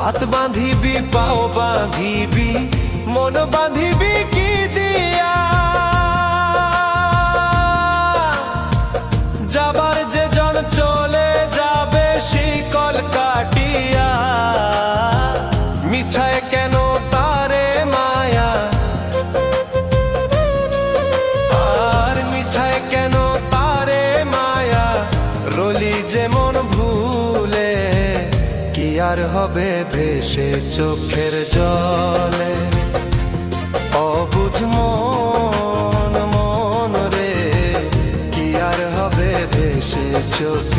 হাত বাঁধিবি পাও বাঁধিবি মন বাঁধিবি কি দিয়া যাবার যে জন চলে যাবে শিকল কাটিয়া মিছায় কেন তারে মায়া আর মিছায় কেন তারে মায়া রলি যেমন ভুলে কি আর হবে ভেসে চোখের জলে অবুঝ মন মন রে কি আর হবে ভেসে চোখে